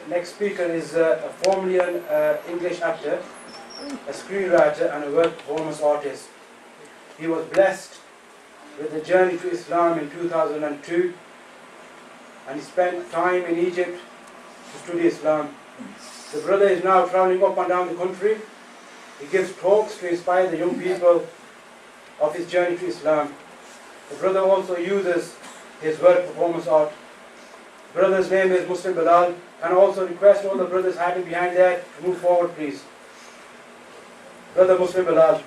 Next speaker is a formerly an English actor, a screenwriter and a work performance artist. He was blessed with the journey to Islam in 2002 and he spent time in Egypt to study Islam. The brother is now traveling up and down the country. He gives talks to inspire the young people of his journey to Islam. The brother also uses his work performance art. The brother's name is Muslim Bilal. Can I also request all the brothers hiding behind there to move forward, please. Brother Muslim Bilal.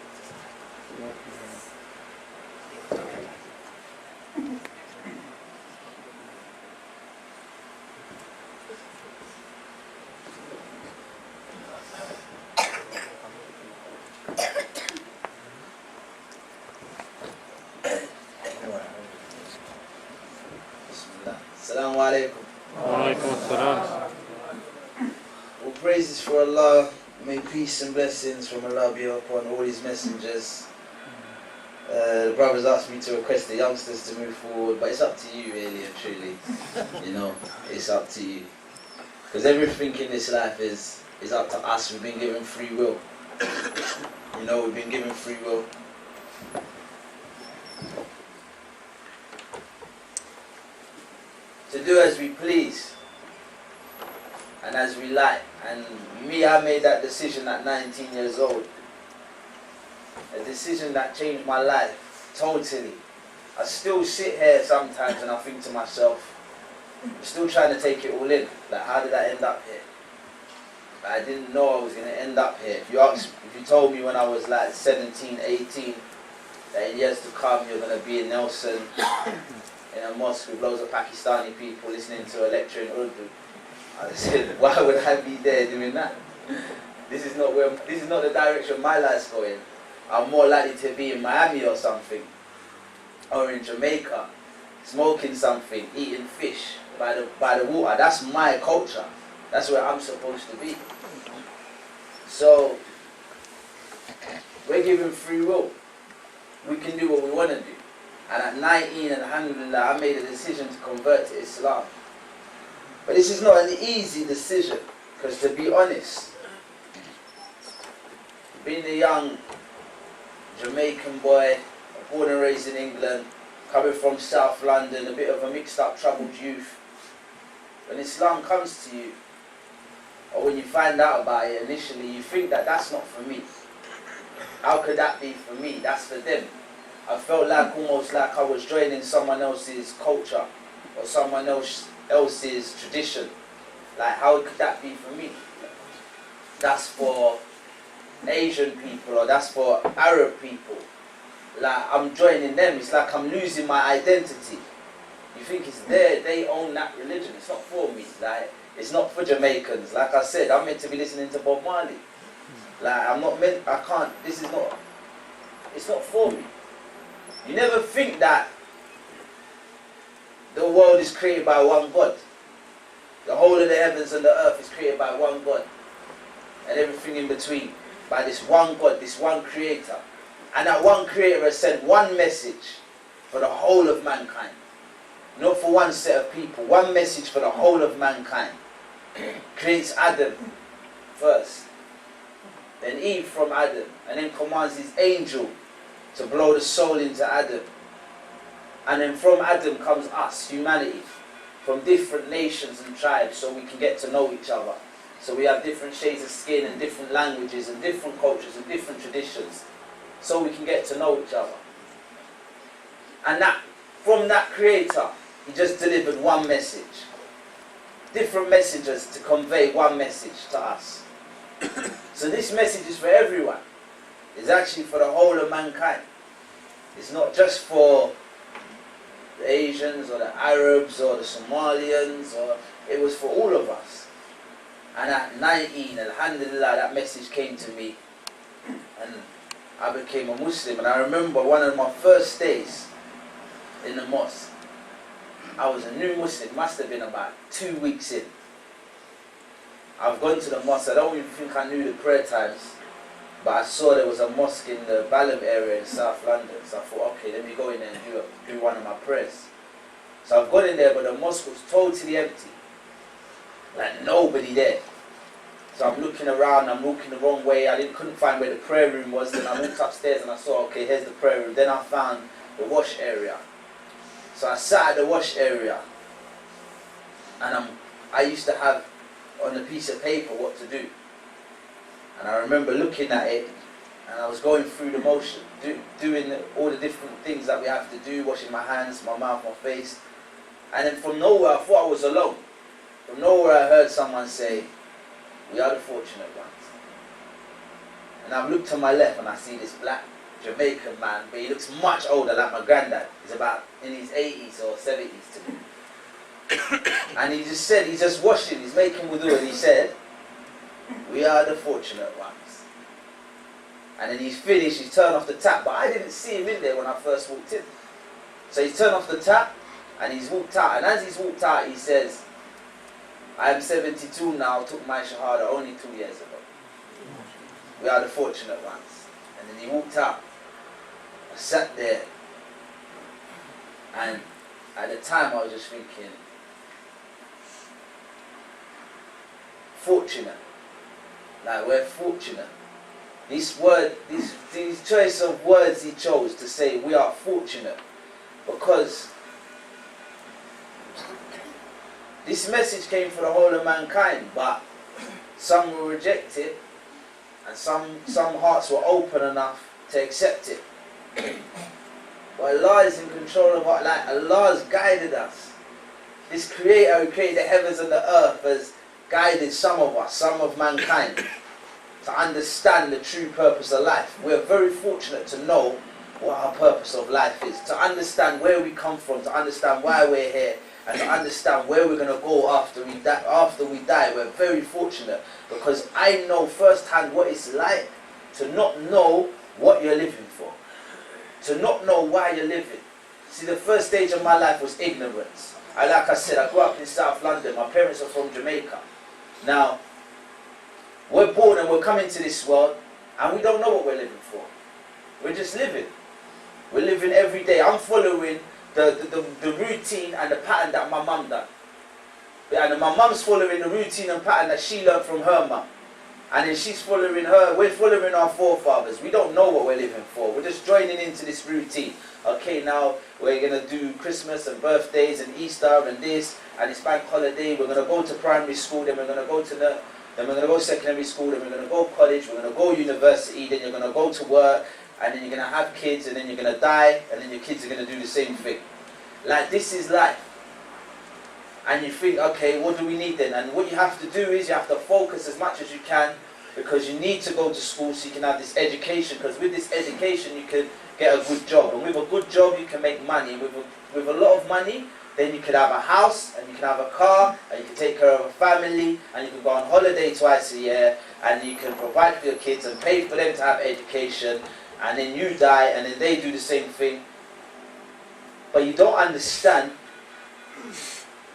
Assalamu alaikum. Alaikum assalam. All praises for Allah. May peace and blessings from Allah be upon all His messengers. The brothers asked me to request the youngsters to move forward, but it's up to you really and truly. You know, it's up to you. Because everything in this life is up to us. We've been given free will. You know, we've been given free will. To do as we please and as we like. And me, I made that decision at 19 years old. A decision that changed my life totally. I still sit here sometimes and I think to myself, I'm still trying to take it all in. Like, how did I end up here? I didn't know I was going to end up here. If you told me when I was like 17, 18, that in years to come you're going to be in Nelson, in a mosque with loads of Pakistani people listening to a lecture in Urdu, I said, why would I be there doing that? This is not the direction my life's going. I'm more likely to be in Miami or something, or in Jamaica, smoking something, eating fish by the water. That's my culture. That's where I'm supposed to be. So we're given free will. We can do what we want to do. And at 19, alhamdulillah, I made a decision to convert to Islam. But this is not an easy decision, because to be honest, being a young Jamaican boy, born and raised in England, coming from South London, a bit of a mixed up, troubled youth, when Islam comes to you, or when you find out about it initially, you think that that's not for me. How could that be for me? That's for them. I felt like almost like I was joining someone else's culture or someone else's tradition. Like, how could that be for me? That's for Asian people or that's for Arab people. Like, I'm joining them. It's like I'm losing my identity. You think it's there, they own that religion. It's not for me. Like, it's not for Jamaicans. Like I said, I'm meant to be listening to Bob Marley. Like, it's not for me. You never think that the world is created by one God. The whole of the heavens and the earth is created by one God. And everything in between. By this one God, this one creator. And that one creator has sent one message for the whole of mankind. Not for one set of people. One message for the whole of mankind. Creates Adam first. Then Eve from Adam. And then commands his angel to blow the soul into Adam. And then from Adam comes us, humanity, from different nations and tribes, so we can get to know each other. So we have different shades of skin and different languages and different cultures and different traditions, so we can get to know each other. And that, from that creator, he just delivered one message. Different messages to convey one message to us. So this message is for everyone. It's actually for the whole of mankind. It's not just for the Asians or the Arabs or the Somalians, it was for all of us. And at 19, alhamdulillah, that message came to me and I became a Muslim. And I remember one of my first days in the mosque, I was a new Muslim, must have been about 2 weeks in. I've gone to the mosque, I don't even think I knew the prayer times, but I saw there was a mosque in the Balham area in South London, so I thought, okay, let me go in there and do one of my prayers. So I've gone in there, but the mosque was totally empty. Like nobody there. So I'm looking around, I'm walking the wrong way, couldn't find where the prayer room was. Then I walked upstairs and I saw, okay, here's the prayer room. Then I found the wash area. So I sat at the wash area, and I used to have on a piece of paper what to do. And I remember looking at it, and I was going through the motion, doing all the different things that we have to do, washing my hands, my mouth, my face. And then from nowhere, I thought I was alone. From nowhere I heard someone say, "We are the fortunate ones." And I've looked to my left and I see this black Jamaican man, but he looks much older, like my granddad. He's about in his 80s or 70s to me. And he just said, he's just washing, he's making wudu, and he said, "We are the fortunate ones." And then he's finished, he's turned off the tap, but I didn't see him in there when I first walked in. So he's turned off the tap and he's walked out, and as he's walked out he says, "I am 72 now, took my shahada only 2 years ago. We are the fortunate ones." And then he walked out. I sat there, and at the time I was just thinking, fortunate. Like, we're fortunate. This word, these choice of words he chose to say we are fortunate, because this message came for the whole of mankind, but some will reject it, and some hearts were open enough to accept it. But Allah is in control of what, like, Allah has guided us. This Creator who created the heavens and the earth has guided some of us, some of mankind, to understand the true purpose of life. We're very fortunate to know what our purpose of life is, to understand where we come from, to understand why we're here, and to understand where we're going to go after we die. We're very fortunate, because I know firsthand what it's like to not know what you're living for, to not know why you're living. See, the first stage of my life was ignorance. Like I said, I grew up in South London. My parents are from Jamaica. Now, we're born and we're coming to this world, and we don't know what we're living for. We're just living. We're living every day. I'm following the routine and the pattern that my mum done. And my mum's following the routine and pattern that she learned from her mum. And then she's following her. We're following our forefathers. We don't know what we're living for. We're just joining into this routine. Okay, now we're going to do Christmas and birthdays and Easter and this, and it's bank holiday. We're going to go to primary school, then we're going to go to then we're going to go secondary school, then we're going to go college, we're going to go university, then you're going to go to work, and then you're going to have kids, and then you're going to die, and then your kids are going to do the same thing. Like, this is life. And you think, okay, what do we need then? And what you have to do is you have to focus as much as you can, because you need to go to school so you can have this education, because with this education you can get a good job. And with a good job you can make money. With a lot of money, then you can have a house, and you can have a car, and you can take care of a family, and you can go on holiday twice a year, and you can provide for your kids and pay for them to have education, and then you die, and then they do the same thing. But you don't understand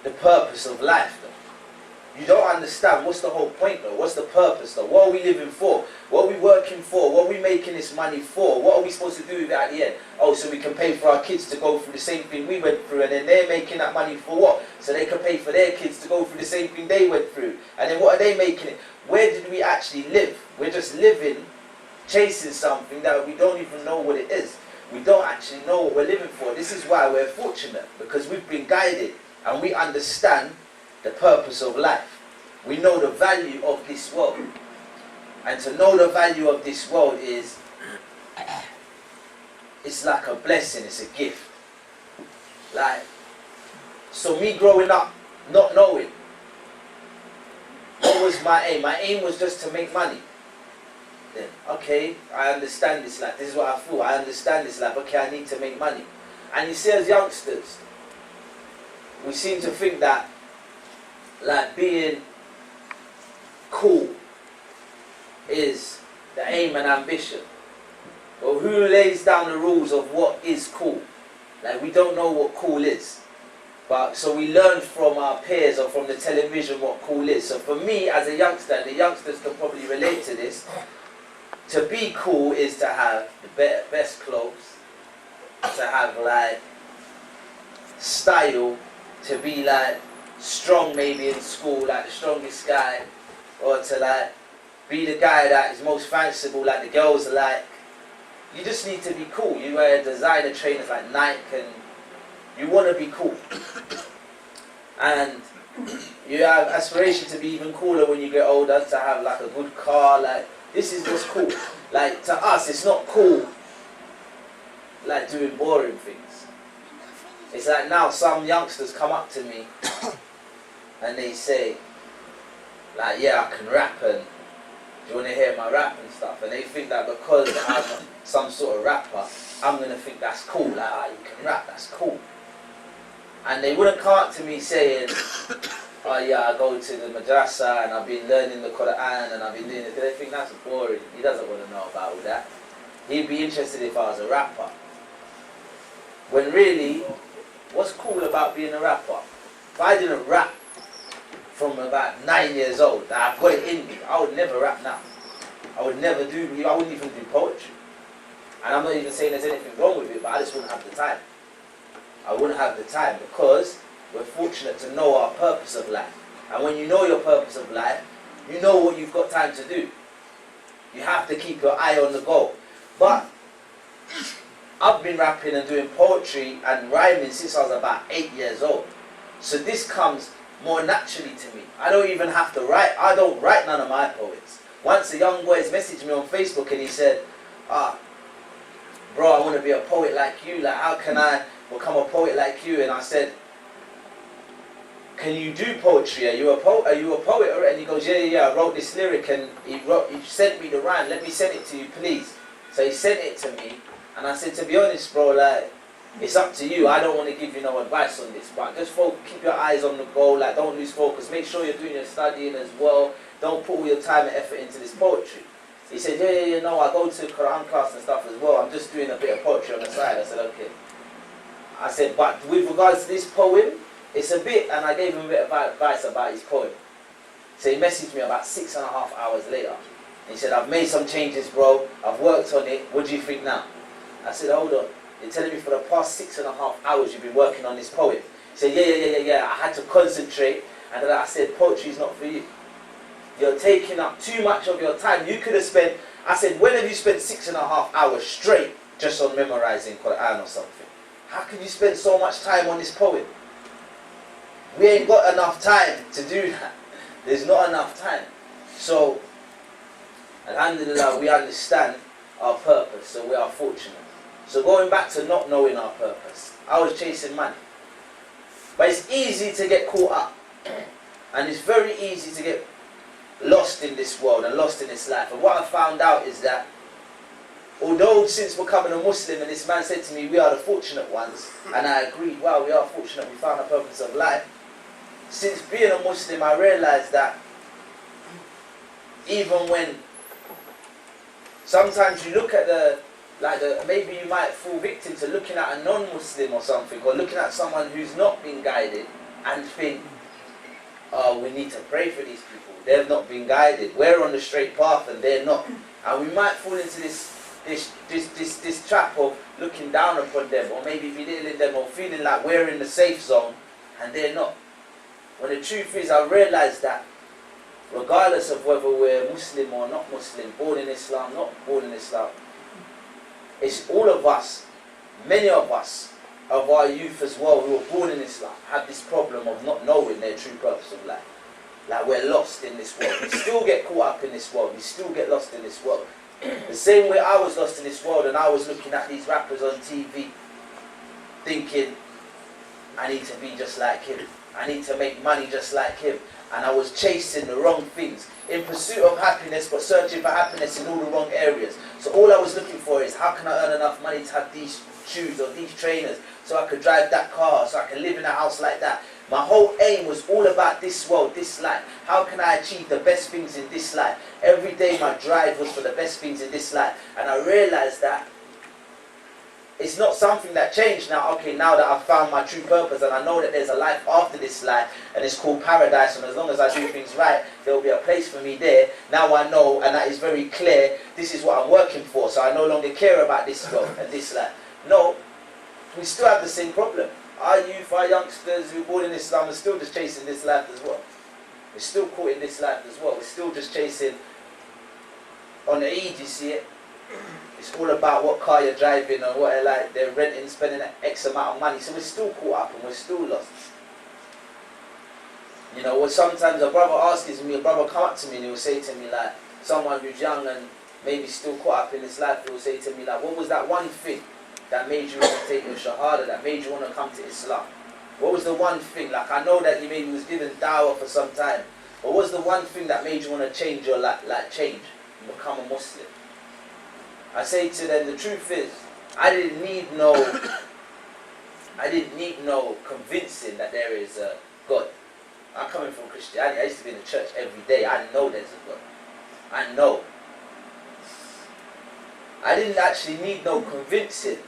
the purpose of life, though. You don't understand what's the whole point, though. What's the purpose, though? What are we living for? What are we working for? What are we making this money for? What are we supposed to do with it at the end? Oh, so we can pay for our kids to go through the same thing we went through, and then they're making that money for what? So they can pay for their kids to go through the same thing they went through. And then what are they making it? Where did we actually live? We're just living, chasing something that we don't even know what it is. We don't actually know what we're living for. This is why we're fortunate, because we've been guided and we understand the purpose of life. We know the value of this world. And to know the value of this world is, it's like a blessing, it's a gift. Like, so me growing up, not knowing, what was my aim? My aim was just to make money. Then, okay, I understand this life. This is what I feel. I understand this life. Okay, I need to make money. And you see, as youngsters, we seem to think that, like, being cool is the aim and ambition. But who lays down the rules of what is cool? Like, we don't know what cool is. But so we learn from our peers or from the television what cool is. So for me, as a youngster, and the youngsters can probably relate to this, to be cool is to have the best clothes, to have, like, style, to be, like, strong maybe in school, like the strongest guy, or to like be the guy that is most fanciful, like the girls are like. You just need to be cool. You wear designer trainers like Nike and you want to be cool. And you have aspiration to be even cooler when you get older, to have like a good car. Like, this is what's cool. Like, to us, it's not cool like doing boring things. It's like now some youngsters come up to me and they say, like, yeah, I can rap, and do you want to hear my rap and stuff? And they think that because I'm some sort of rapper, I'm going to think that's cool. Like, ah, you can rap, that's cool. And they wouldn't come up to me saying, oh yeah, I go to the madrasa and I've been learning the Quran and I've been doing it. They think that's boring. He doesn't want to know about all that. He'd be interested if I was a rapper. When really, what's cool about being a rapper? If I didn't rap from about 9 years old, I've got it in me, I would never rap now. I would never do, I wouldn't even do poetry. And I'm not even saying there's anything wrong with it, but I just wouldn't have the time. I wouldn't have the time because we're fortunate to know our purpose of life. And when you know your purpose of life, you know what you've got time to do. You have to keep your eye on the goal. But I've been rapping and doing poetry and rhyming since I was about 8 years old. So this comes more naturally to me. I don't even have to write. I don't write none of my poets. Once a young boy has messaged me on Facebook and he said, bro, I want to be a poet like you. Like, how can I become a poet like you? And I said, can you do poetry? Are you a poet? And he goes, yeah, I wrote this lyric, and he sent me the rhyme. Let me send it to you, please. So he sent it to me, and I said, to be honest, bro, like, it's up to you. I don't want to give you no advice on this, but just keep your eyes on the goal. Like, don't lose focus. Make sure you're doing your studying as well. Don't put all your time and effort into this poetry. He said, yeah, no, I go to Quran class and stuff as well. I'm just doing a bit of poetry on the side. I said, okay. I said, but with regards to this poem, it's a bit, and I gave him a bit of advice about his poem. So he messaged me about 6.5 hours later. He said, I've made some changes, bro. I've worked on it. What do you think now? I said, hold on. You're telling me for the past 6.5 hours you've been working on this poem? He said, yeah. I had to concentrate. And then I said, poetry is not for you. You're taking up too much of your time. You could have spent, I said, when have you spent 6.5 hours straight just on memorizing Quran or something? How can you spend so much time on this poem? We ain't got enough time to do that. There's not enough time. So, alhamdulillah, we understand our purpose, so we are fortunate. So going back to not knowing our purpose, I was chasing money. But it's easy to get caught up. And it's very easy to get lost in this world and lost in this life. And what I found out is that, although since becoming a Muslim, and this man said to me, we are the fortunate ones, and I agreed, wow, we are fortunate, we found a purpose of life. Since being a Muslim, I realized that even when sometimes you look at maybe you might fall victim to looking at a non-Muslim or something, or looking at someone who's not been guided and think, oh, we need to pray for these people. They've not been guided. We're on the straight path and they're not. And we might fall into this trap of looking down upon them, or maybe belittling them, or feeling like we're in the safe zone and they're not. When the truth is, I realized that regardless of whether we're Muslim or not Muslim, born in Islam, not born in Islam, it's all of us, many of us, of our youth as well, who are born in Islam, have this problem of not knowing their true purpose of life. Like, we're lost in this world. We still get caught up in this world. We still get lost in this world. The same way I was lost in this world, and I was looking at these rappers on TV, thinking, I need to be just like him. I need to make money just like him. And I was chasing the wrong things, in pursuit of happiness, but searching for happiness in all the wrong areas. So all I was looking for is, how can I earn enough money to have these shoes or these trainers, so I could drive that car, so I can live in a house like that. My whole aim was all about this world, this life. How can I achieve the best things in this life? Every day my drive was for the best things in this life. And I realized that it's not something that changed now. Okay, now that I've found my true purpose and I know that there's a life after this life, and it's called paradise, and as long as I do things right, there will be a place for me there. Now I know, and that is very clear, this is what I'm working for, so I no longer care about this world and this life. No, we still have the same problem. our youth, our youngsters who are born in Islam are still just chasing this life as well. We're still caught in this life as well. We're still just chasing on the Eid, you see it. It's all about what car you're driving or what they're renting, spending X amount of money. So we're still caught up and we're still lost. You know, sometimes a brother asks me, a brother come up to me and he will say to me like, someone who's young and maybe still caught up in this life, he will say to me like, what was that one thing that made you want to take your shahada, that made you want to come to Islam? What was the one thing? Like, I know that you maybe was given dawah for some time, but what was the one thing that made you want to change your life, change and become a Muslim? I say to them, the truth is, I didn't need no convincing that there is a God. I'm coming from Christianity. I used to be in the church every day. I know there's a God. I know. I didn't actually need no convincing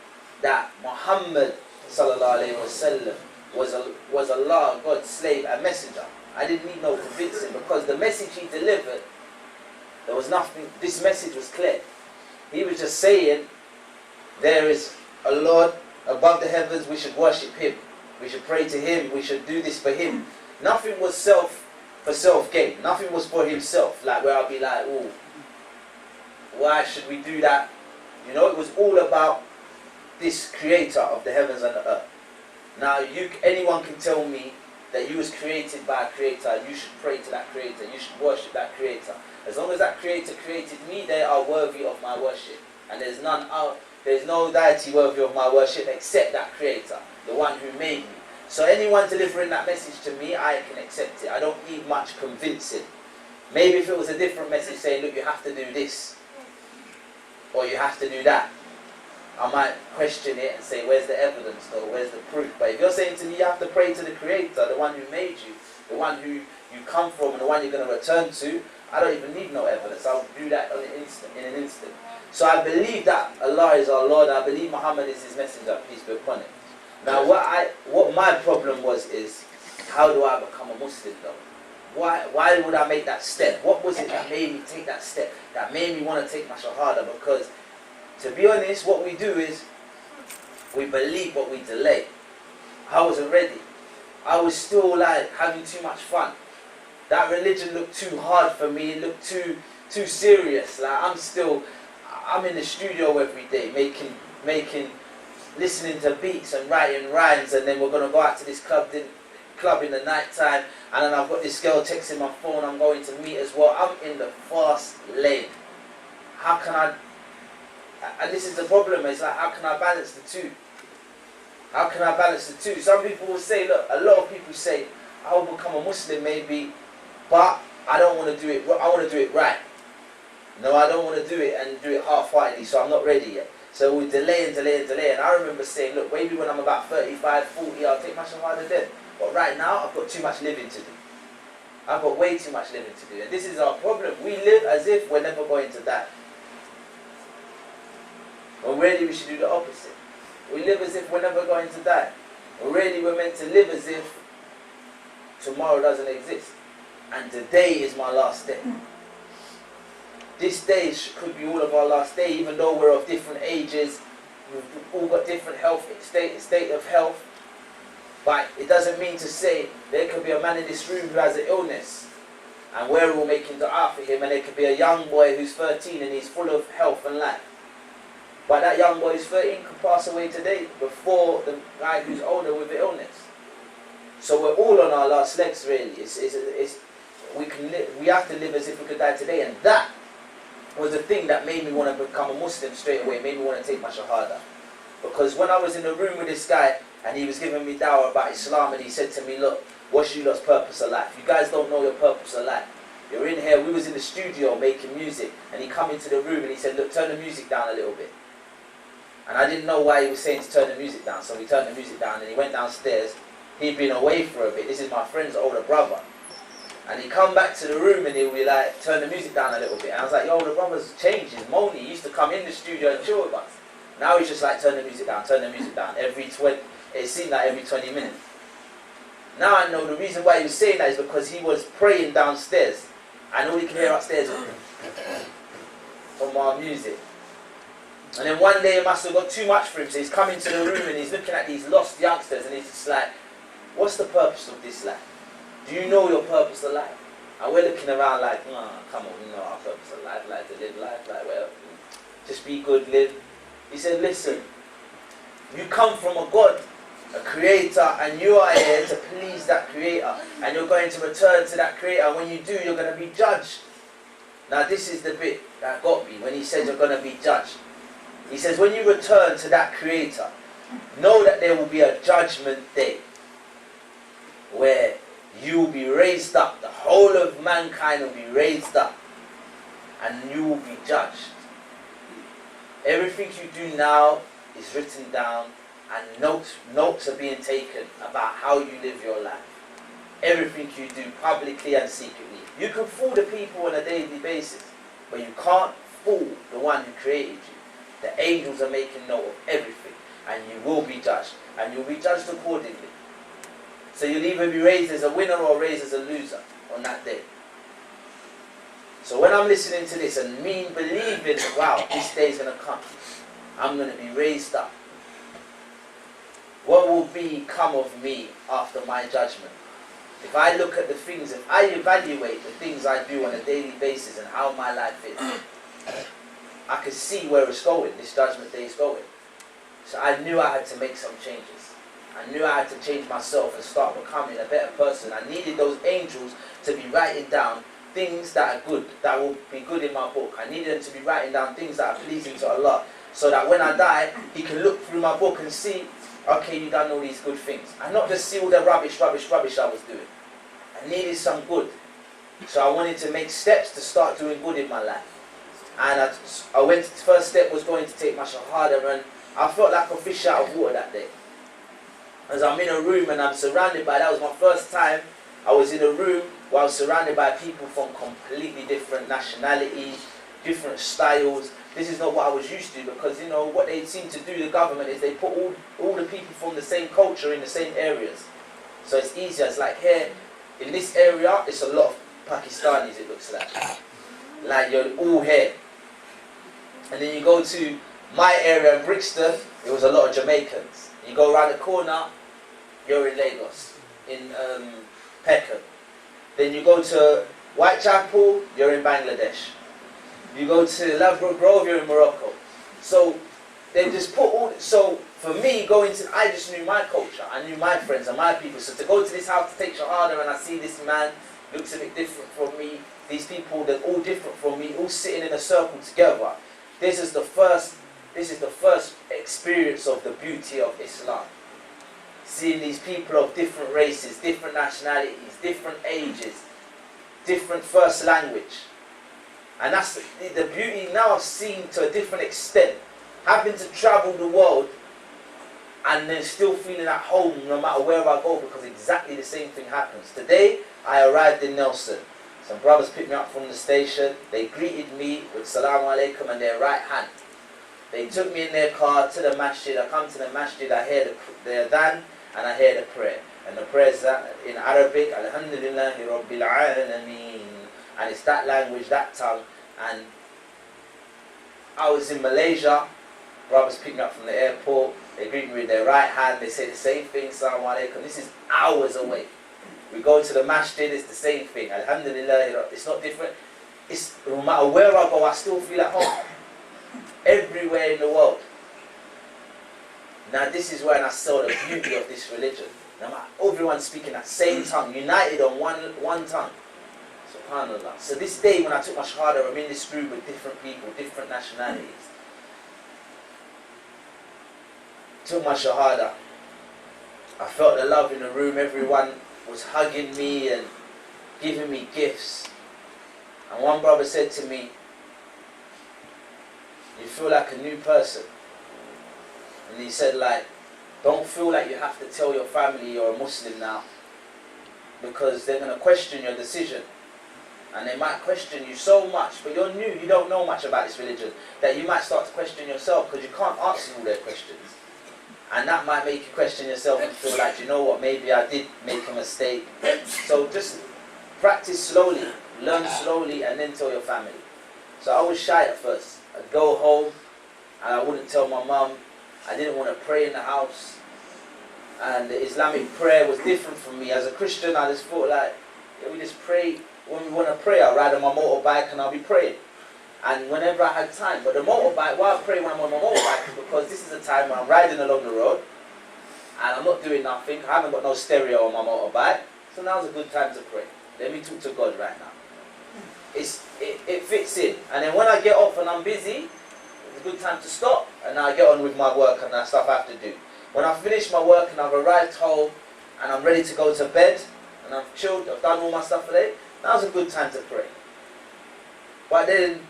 that Muhammad sallallahu alaihi wasallam was Allah, God's slave and messenger. I didn't need no convincing because the message he delivered, there was nothing. This message was clear. He was just saying, there is a Lord above the heavens. We should worship Him. We should pray to Him. We should do this for Him. Nothing was for self gain. Nothing was for himself. Like where I'll be like, oh, why should we do that? You know, it was all about this creator of the heavens and the earth. Now, anyone can tell me that you was created by a creator and you should pray to that creator. You should worship that creator. As long as that creator created me, they are worthy of my worship. And there's no deity worthy of my worship except that creator, the one who made me. So anyone delivering that message to me, I can accept it. I don't need much convincing. Maybe if it was a different message saying, look, you have to do this, or you have to do that, I might question it and say, where's the evidence though? Where's the proof? But if you're saying to me, you have to pray to the creator, the one who made you, the one who you come from and the one you're going to return to, I don't even need no evidence. I'll do that in an instant. So I believe that Allah is our Lord. I believe Muhammad is His messenger, peace be upon him. Now what my problem was is, how do I become a Muslim though? Why would I make that step? What was it that made me take that step? That made me want to take my shahada? Because to be honest, what we do is we believe but we delay. I wasn't ready. I was still like having too much fun. That religion looked too hard for me. It looked too serious. Like I'm in the studio every day listening to beats and writing rhymes, and then we're gonna go out to this club in the night time, and then I've got this girl texting my phone. I'm going to meet as well. I'm in the fast lane. How can I? And this is the problem. It's like, how can I balance the two? How can I balance the two? Some people will say, look, a lot of people say, I will become a Muslim maybe, but I don't want to do it. I want to do it right. No, I don't want to do it and do it half-heartedly, so I'm not ready yet. So we delay and delay and delay. And I remember saying, look, maybe when I'm about 35, 40, I'll take my shahada then. But right now, I've got too much living to do. I've got way too much living to do. And this is our problem. We live as if we're never going to die. When really we should do the opposite. We live as if we're never going to die. When really we're meant to live as if tomorrow doesn't exist. And today is my last day. This day could be all of our last day, even though we're of different ages. We've all got different state of health. But it doesn't mean to say there could be a man in this room who has an illness and we're all making dua for him, and there could be a young boy who's 13 and he's full of health and life. But that young boy who's 13 could pass away today before the guy who's older with the illness. So we're all on our last legs really. We have to live as if we could die today, and that was the thing that made me want to become a Muslim straight away, made me want to take my shahada. Because when I was in the room with this guy and he was giving me dawah about Islam, and he said to me, look, what's you lot's purpose of life? You guys don't know your purpose of life. You're in here, we was in the studio making music, and he come into the room and he said, look, turn the music down a little bit. And I didn't know why he was saying to turn the music down, so we turned the music down and he went downstairs. He'd been away for a bit. This is my friend's older brother. And he come back to the room and he'll be like, turn the music down a little bit. And I was like, yo, the brother's changed. He's moany. He used to come in the studio and chill with us. Now he's just like, turn the music down, turn the music down. It seemed like every 20 minutes. Now I know the reason why he was saying that is because he was praying downstairs. And all he could hear upstairs was from our music. And then one day it must have got too much for him, so he's come into the room and he's looking at these lost youngsters and he's just like, what's the purpose of this life? Do you know your purpose of life? And we're looking around like, oh, come on, we know our purpose of life, like to live life, like, well, just be good, live. He said, listen, you come from a God, a creator, and you are here to please that creator, and you're going to return to that creator, and when you do, you're going to be judged. Now this is the bit that got me, when he says you're going to be judged. He says, when you return to that creator, know that there will be a judgment day, where you will be raised up, the whole of mankind will be raised up, and you will be judged. Everything you do now is written down, and notes are being taken about how you live your life. Everything you do, publicly and secretly. You can fool the people on a daily basis, but you can't fool the one who created you. The angels are making note of everything, and you will be judged, and you'll be judged accordingly. So you'll either be raised as a winner or raised as a loser on that day. So when I'm listening to this and me believing, wow, this day's going to come, I'm going to be raised up. What will become of me after my judgment? If I look at the things, if I evaluate the things I do on a daily basis and how my life is, I can see where it's going, this judgment day is going. So I knew I had to make some changes. I knew I had to change myself and start becoming a better person. I needed those angels to be writing down things that are good, that will be good in my book. I needed them to be writing down things that are pleasing to Allah, so that when I die, He can look through my book and see, okay, you've done all these good things. And not just see all the rubbish I was doing. I needed some good. So I wanted to make steps to start doing good in my life. And I went, first step was going to take my shahada, and I felt like a fish out of water that day. As I'm in a room and I'm surrounded by, that was my first time I was in a room where I was surrounded by people from completely different nationalities, different styles. This is not what I was used to, because you know what they seem to do, the government, is they put all the people from the same culture in the same areas. So it's easier. It's like here in this area, it's a lot of Pakistanis, it looks like you're all here. And then you go to my area in Brixton, it was a lot of Jamaicans. You go around the corner, you're in Lagos, in Peckham. Then you go to Whitechapel, you're in Bangladesh. You go to Ladbroke Grove, you're in Morocco. So they just put all. So for me, I just knew my culture. I knew my friends and my people. So to go to this house to take shahada, and I see this man looks a bit different from me. These people, they're all different from me, all sitting in a circle together. This is the first experience of the beauty of Islam. Seeing these people of different races, different nationalities, different ages, different first language. And that's the beauty now I've seen to a different extent. Having to travel the world and then still feeling at home no matter where I go, because exactly the same thing happens. Today, I arrived in Nelson. Some brothers picked me up from the station. They greeted me with Salaam Alaikum in their right hand. They took me in their car to the masjid. I come to the masjid, I hear the adhan and I hear the prayer. And the prayer is in Arabic, Alhamdulillahi Rabbil Alameen. And it's that language, that tongue. And I was in Malaysia. Brothers picked me up from the airport. They greet me with their right hand. They say the same thing, Salaam Alaikum. This is hours away. We go to the masjid, it's the same thing. Alhamdulillah, it's not different. It's, no matter where I go, I still feel at home. Everywhere in the world. Now this is when I saw the beauty of this religion. Now everyone's speaking that same tongue, united on one tongue. SubhanAllah. So this day when I took my shahada, I'm in this group with different people, different nationalities. Took my shahada. I felt the love in the room. Everyone was hugging me and giving me gifts. And one brother said to me, you feel like a new person. And he said, like, don't feel like you have to tell your family you're a Muslim now, because they're going to question your decision. And they might question you so much, but you're new, you don't know much about this religion, that you might start to question yourself, because you can't answer all their questions. And that might make you question yourself and feel like, you know what, maybe I did make a mistake. So just practice slowly, learn slowly, and then tell your family. So I was shy at first. I'd go home and I wouldn't tell my mum. I didn't want to pray in the house, and the Islamic prayer was different from me. As a Christian, I just thought like, yeah, we just pray. When we want to pray, I'll ride on my motorbike and I'll be praying. And whenever I had time, but the motorbike, why I pray when I'm on my motorbike is because this is the time when I'm riding along the road, and I'm not doing nothing. I haven't got no stereo on my motorbike, so now's a good time to pray. Let me talk to God right now. It fits in. And then when I get off and I'm busy, it's a good time to stop, and I get on with my work and that stuff I have to do. When I finish my work and I've arrived home and I'm ready to go to bed and I've chilled, I've done all my stuff for the day, now's a good time to pray. But then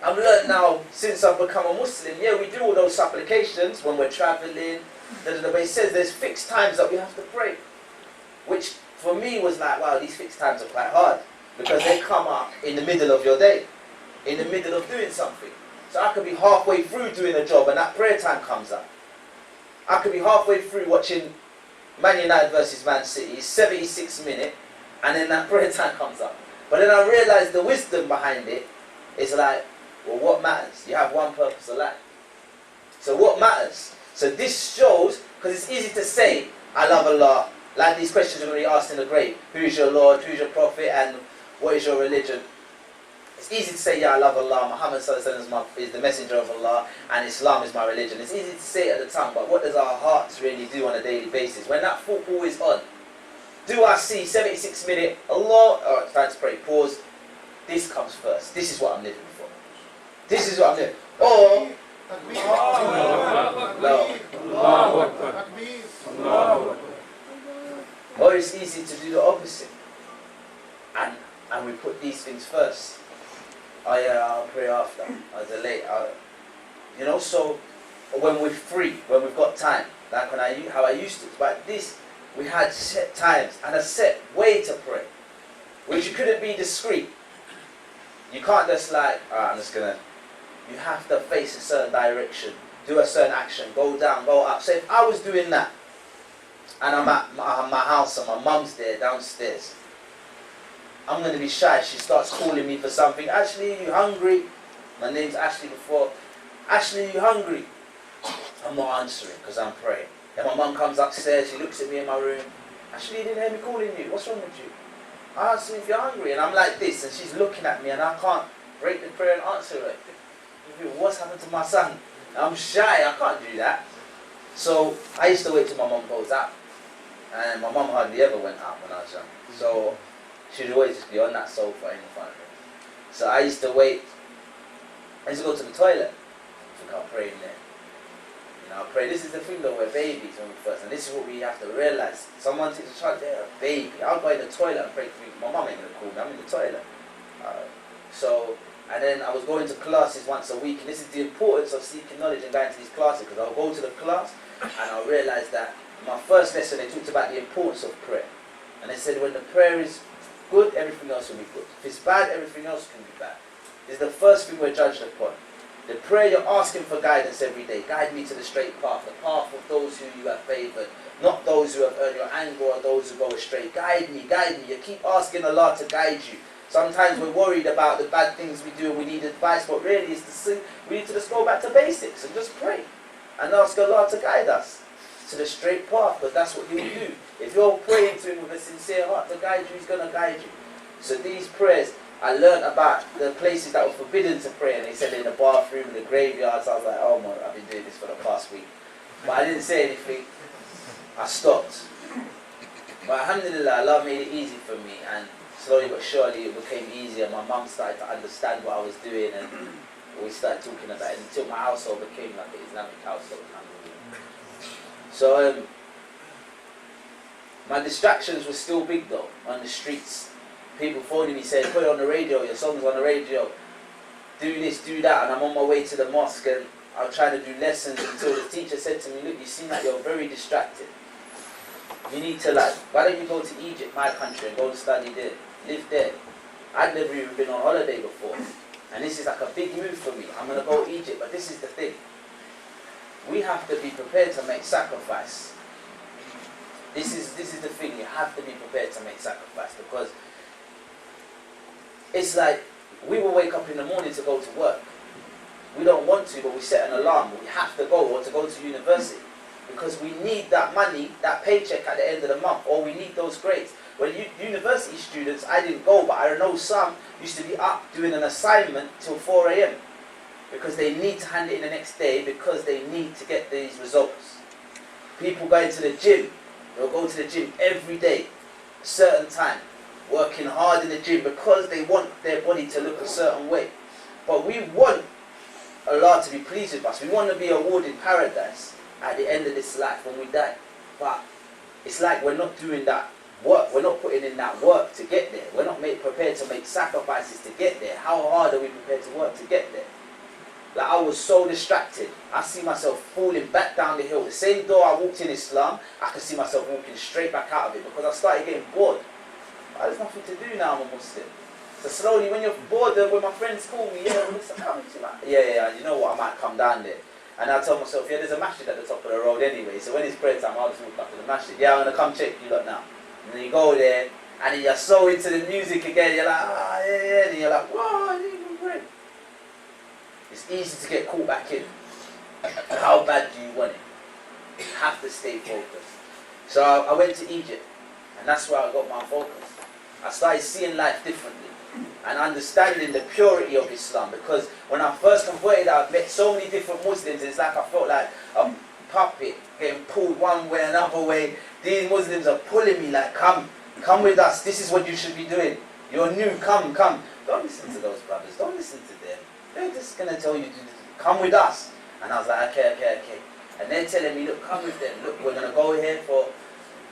I've learned now, since I've become a Muslim, yeah, we do all those supplications when we're traveling, but it says there's fixed times that we have to pray, which for me was like, wow, these fixed times are quite hard, because they come up in the middle of your day, in the middle of doing something. So I could be halfway through doing a job and that prayer time comes up. I could be halfway through watching Man United versus Man City, 76 minutes, and then that prayer time comes up. But then I realised the wisdom behind it is like, well, what matters? You have one purpose of life. So what matters? So this shows, because it's easy to say, I love Allah. Like these questions are going to be asked in the grave. Who is your Lord? Who is your Prophet? And what is your religion? It's easy to say, yeah, I love Allah. Muhammad is the messenger of Allah, and Islam is my religion. It's easy to say it at the tongue, but what does our hearts really do on a daily basis? When that football is on, do I see 76 minutes, Allah, alright, time to pray, pause, this comes first. This is what I'm living for. This is what I'm living for. Or, or it's easy to do the opposite. And we put these things first. Oh yeah, I'll pray after. I'll delay. You know, so when we're free, when we've got time, like how I used to. But this, we had set times and a set way to pray, which you couldn't be discreet. You can't just like, alright, I'm just gonna. You have to face a certain direction, do a certain action, go down, go up. So if I was doing that, and I'm at my house and my mum's there downstairs, I'm going to be shy. She starts calling me for something. Ashley, you hungry? My name's Ashley before. Ashley, you hungry? I'm not answering because I'm praying. Then my mum comes upstairs. She looks at me in my room. Ashley, you didn't hear me calling you. What's wrong with you? I asked you if you're hungry. And I'm like this. And she's looking at me and I can't break the prayer and answer her. What's happened to my son? I'm shy. I can't do that. So I used to wait till my mum goes out. And my mum hardly ever went out when I was young. So she'd always just be on that sofa in front of me. So I used to wait. I used to go to the toilet. I think I'll pray in there. You know, I'll pray. This is the thing though, we're babies when we first. And this is what we have to realise. Someone takes a child, they're a baby. I'll go in the toilet and pray for me. My mum ain't going to call me. I'm in the toilet. And then I was going to classes once a week. And this is the importance of seeking knowledge and going to these classes. Because I'll go to the class and I'll realise that in my first lesson they talked about the importance of prayer. And they said when the prayer is good, everything else will be good. If it's bad, everything else can be bad. It's the first thing we're judged upon. The prayer, you're asking for guidance every day. Guide me to the straight path, the path of those who you have favoured, not those who have earned your anger or those who go astray. Guide me, guide me. You keep asking Allah to guide you. Sometimes we're worried about the bad things we do and we need advice, but really it's the sin. We need to just go back to basics and just pray and ask Allah to guide us to the straight path, because that's what He will do. If you're praying to Him with a sincere heart to guide you, He's going to guide you. So these prayers, I learned about the places that were forbidden to pray, and they said in the bathroom, in the graveyards. I was like, oh my, I've been doing this for the past week. But I didn't say anything. I stopped. But alhamdulillah, Allah made it easy for me, and slowly but surely it became easier. My mum started to understand what I was doing, and we started talking about it until my household became like an Islamic household. So my distractions were still big though, on the streets. People phoning me saying, put it on the radio, your song's on the radio, do this, do that, and I'm on my way to the mosque and I'm trying to do lessons until the teacher said to me, look, you seem like you're very distracted. You need to why don't you go to Egypt, my country, and go to study there, live there. I'd never even been on holiday before. And this is like a big move for me. I'm going to go to Egypt, but this is the thing. We have to be prepared to make sacrifice. This is the thing, you have to be prepared to make sacrifice, because it's like we will wake up in the morning to go to work. We don't want to, but we set an alarm. We have to go, or to go to university. Because we need that money, that paycheck at the end of the month, or we need those grades. Well, university students, I didn't go, but I know some used to be up doing an assignment till 4 a.m. because they need to hand it in the next day because they need to get these results. People going to the gym, they'll go to the gym every day, a certain time, working hard in the gym because they want their body to look a certain way. But we want Allah to be pleased with us. We want to be awarded paradise at the end of this life when we die. But it's like we're not doing that work. We're not putting in that work to get there. We're not prepared to make sacrifices to get there. How hard are we prepared to work to get there? Like, I was so distracted. I see myself falling back down the hill. The same door I walked in Islam, I could see myself walking straight back out of it because I started getting bored. There's nothing to do now, I'm a Muslim. So slowly, when you're bored, when my friends call me, you know what, I might come down there. And I tell myself, there's a masjid at the top of the road anyway, so when it's prayer time, I'll just walk up to the masjid. I'm going to come check you lot now. And then you go there, and then you're so into the music again, you're like, and you're like, whoa, I didn't even pray. It's easy to get caught back in. How bad do you want it? You have to stay focused. So I went to Egypt, and that's where I got my focus. I started seeing life differently and understanding the purity of Islam, because when I first converted, I've met so many different Muslims. It's like I felt like a puppet getting pulled one way, another way. These Muslims are pulling me like, come with us. This is what you should be doing. You're new, come. Don't listen to those brothers. Don't listen to them. They're just going to tell you to come with us. And I was like, okay. And they're telling me, look, come with them. Look, we're going to go here for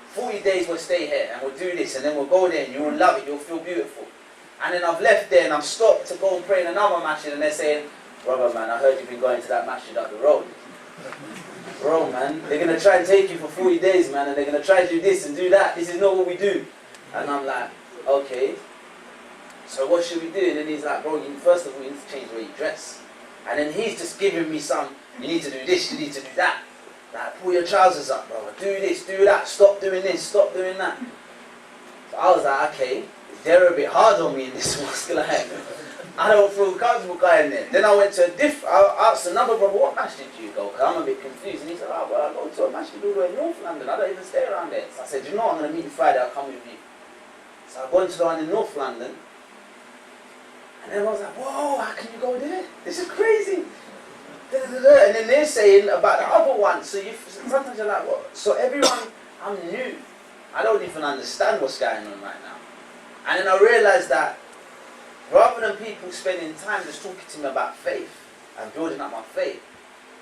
40 days, we'll stay here and we'll do this, and then we'll go there and you'll love it, you'll feel beautiful. And then I've left there and I'm stopped to go and pray in another masjid, and they're saying, brother man, I heard you've been going to that masjid up the road. Bro man, they're going to try and take you for 40 days man, and they're going to try to do this and do that. This is not what we do. And I'm like, okay, so what should we do? And then he's like, bro, first of all you need to change the way you dress. And then he's just giving me some, you need to do this, you need to do that. Like, pull your trousers up, brother. Do this, do that. Stop doing this, stop doing that. So I was like, okay, they're a bit hard on me in this mosque. Like, I don't feel comfortable going there. Then I went to I asked another brother, what masjid do you go? Because I'm a bit confused. And he said, oh, well, I go to a masjid all the way in North London. I don't even stay around there. So I said, you know what, I'm going to meet you Friday. I'll come with you. So I went to the one in North London. And then I was like, whoa, how can you go there? This is crazy. And then they're saying about the other one. So sometimes you're like, what? So everyone, I'm new. I don't even understand what's going on right now. And then I realized that rather than people spending time just talking to me about faith and building up my faith,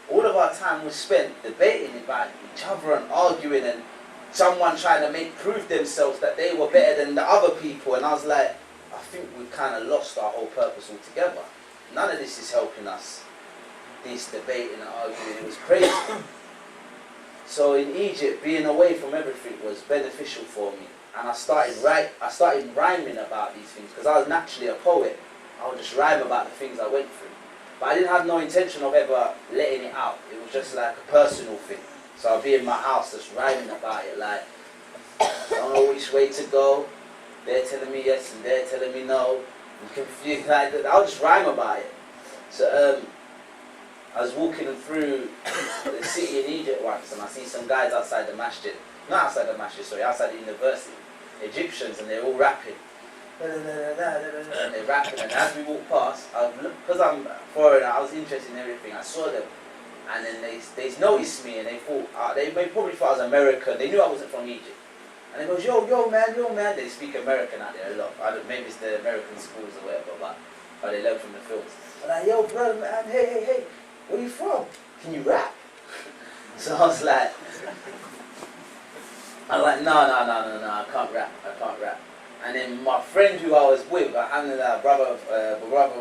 all of our time was spent debating about each other and arguing, and someone trying to prove themselves that they were better than the other people. And I was like, I think we've kind of lost our whole purpose altogether. None of this is helping us. This debating and arguing, it was crazy. So in Egypt, being away from everything was beneficial for me. And I started rhyming about these things, because I was naturally a poet. I would just rhyme about the things I went through. But I didn't have no intention of ever letting it out. It was just like a personal thing. So I'd be in my house just rhyming about it, like, don't know which way to go. They're telling me yes and they're telling me no. I'm confused. Like, I'll just rhyme about it. So I was walking through the city in Egypt once, and I see some guys outside the masjid. Not outside the masjid, sorry, outside the university. Egyptians, and they're all rapping. And they're rapping, and as we walked past, because I'm foreigner, I was interested in everything. I saw them, and then they noticed me, and they thought, they probably thought I was American. They knew I wasn't from Egypt. And they goes, yo man. They speak American out there a lot. Maybe it's the American schools or whatever, but they learn from the films. I'm like, yo brother man, hey, where you from? Can you rap? So I was like, no, I can't rap. And then my friend who I was with, Brother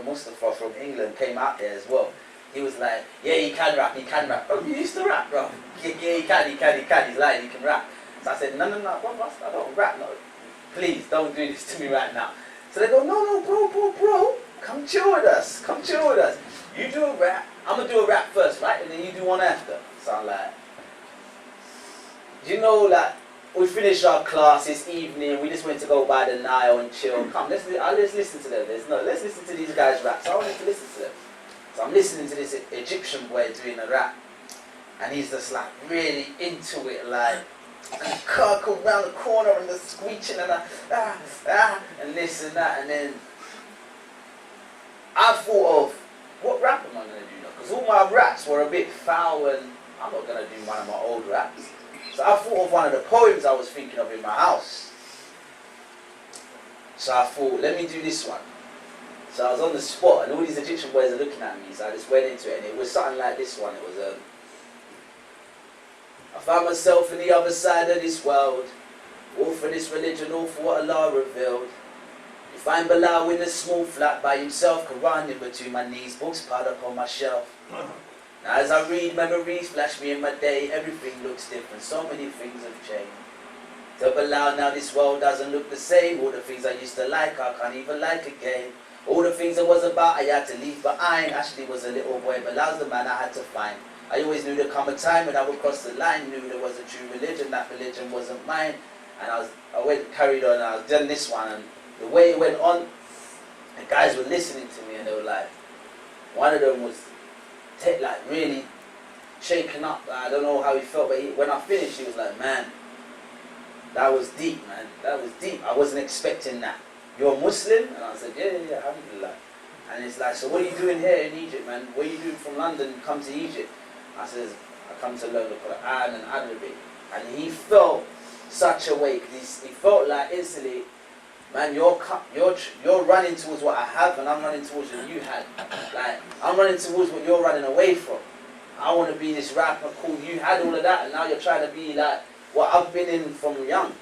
Mustafa from England, came out there as well. He was like, yeah, he can rap. Oh, you used to rap, bro? Yeah, he can. He's lying, he can rap. So I said, no, bro, I don't rap, no. Please, don't do this to me right now. So they go, no, bro, come chill with us. You do a rap, I'm going to do a rap first, right? And then you do one after. So I'm like, you know, like, we finished our class this evening, we just went to go by the Nile and chill. Come, let's listen to them. Let's listen to these guys rap. So I wanted to listen to them. So I'm listening to this Egyptian boy doing a rap, and he's just like really into it, like, and the car come round the corner and the screeching and and this and that, and then I thought of, what rap am I going to do now? Because all my raps were a bit foul, and I'm not going to do one of my old raps. So I thought of one of the poems I was thinking of in my house. So I thought, let me do this one. So I was on the spot, and all these Egyptian boys are looking at me, so I just went into it, and it was something like this one. It was, I found myself in the other side of this world, all for this religion, all for what Allah revealed. You find Bilal in a small flat by himself, Quran in between my knees, books piled up on my shelf. Now as I read, memories flash me in my day, everything looks different, so many things have changed. To Bilal now this world doesn't look the same, all the things I used to like I can't even like again. All the things I was about I had to leave behind. Ashley was a little boy, Bilal's the man I had to find. I always knew there'd come a time when I would cross the line, knew there was a true religion, that religion wasn't mine. And I carried on, I was doing this one, and the way it went on, the guys were listening to me, and they were like, one of them was like really shaken up. I don't know how he felt, but when I finished, he was like, man, that was deep, man. That was deep. I wasn't expecting that. You're a Muslim? And I said, yeah, alhamdulillah. And it's like, so what are you doing here in Egypt, man? What are you doing from London, come to Egypt? I said, I come to learn the Quran and Arabic. And he felt such a way, because he felt like instantly, man, you're running towards what I have, and I'm running towards what you had. Like, I'm running towards what you're running away from. I want to be this rapper, cool. You had all of that, and now you're trying to be like what I've been in from young.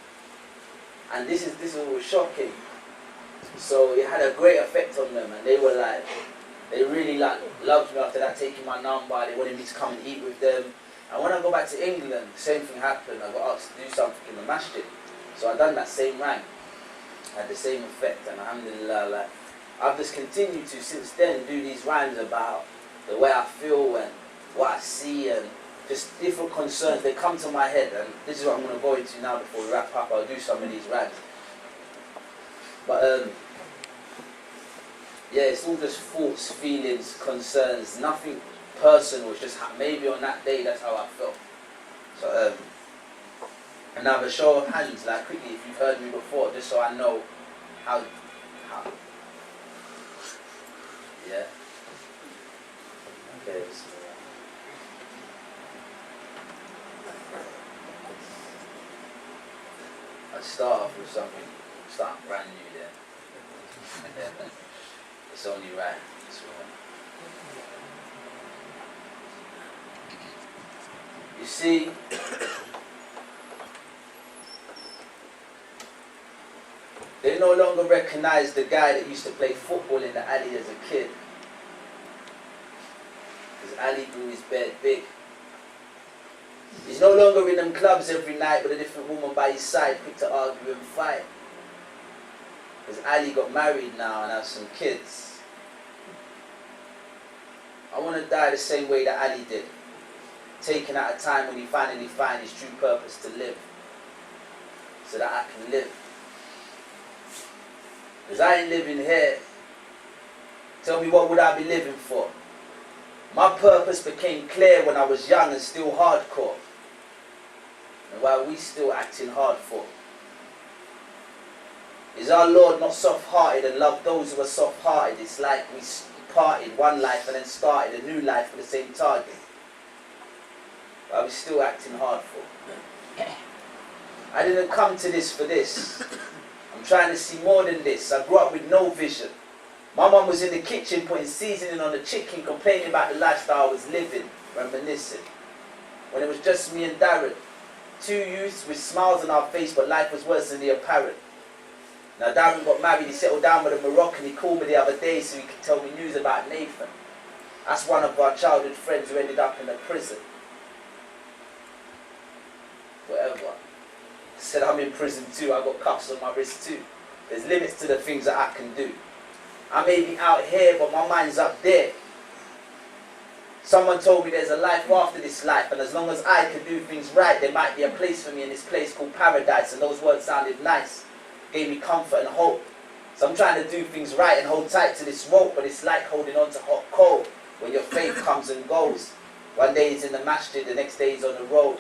And this is what was shocking. So it had a great effect on them, and they were like, they really like loved me after that, taking my number. They wanted me to come and eat with them. And when I go back to England, the same thing happened. I got asked to do something in the masjid. So I done that same rhyme. Had the same effect, and alhamdulillah, like, I've just continued to since then do these rhymes about the way I feel and what I see and just different concerns. They come to my head, and this is what I'm going to go into now before we wrap up. I'll do some of these rhymes. But yeah, it's all just thoughts, feelings, concerns, nothing personal. It's just maybe on that day that's how I felt. So and now a show of hands, like quickly, if you've heard me before, just so I know how yeah. Okay. I'll start off with something, start brand new there. It's only right. You see, they no longer recognize the guy that used to play football in the alley as a kid. Because Ali grew his beard big. He's no longer in them clubs every night with a different woman by his side, quick to argue and fight. Because Ali got married now and has some kids. I want to die the same way that Ali did. Taken at a time when he finally find his true purpose to live. So that I can live. Because I ain't living here. Tell me, what would I be living for? My purpose became clear when I was young and still hardcore. And why are we still acting hard for? Is our Lord not soft-hearted and loved those who are soft-hearted? It's like we parted one life and then started a new life for the same target. Why are we still acting hard for? I didn't come to this for this. I'm trying to see more than this. I grew up with no vision. My mum was in the kitchen putting seasoning on the chicken, complaining about the lifestyle I was living, reminiscing. When it was just me and Darren, two youths with smiles on our face, but life was worse than the apparent. Now Darren got married, he settled down with a Moroccan. He called me the other day so he could tell me news about Nathan. That's one of our childhood friends who ended up in a prison. Whatever. I said, I'm in prison too, I got cuffs on my wrist too. There's limits to the things that I can do. I may be out here, but my mind's up there. Someone told me there's a life after this life, and as long as I can do things right, there might be a place for me in this place called paradise, and those words sounded nice. Gave me comfort and hope. So I'm trying to do things right and hold tight to this rope, but it's like holding on to hot coal. when your faith comes and goes. One day he's in the masjid, the next day he's on the road.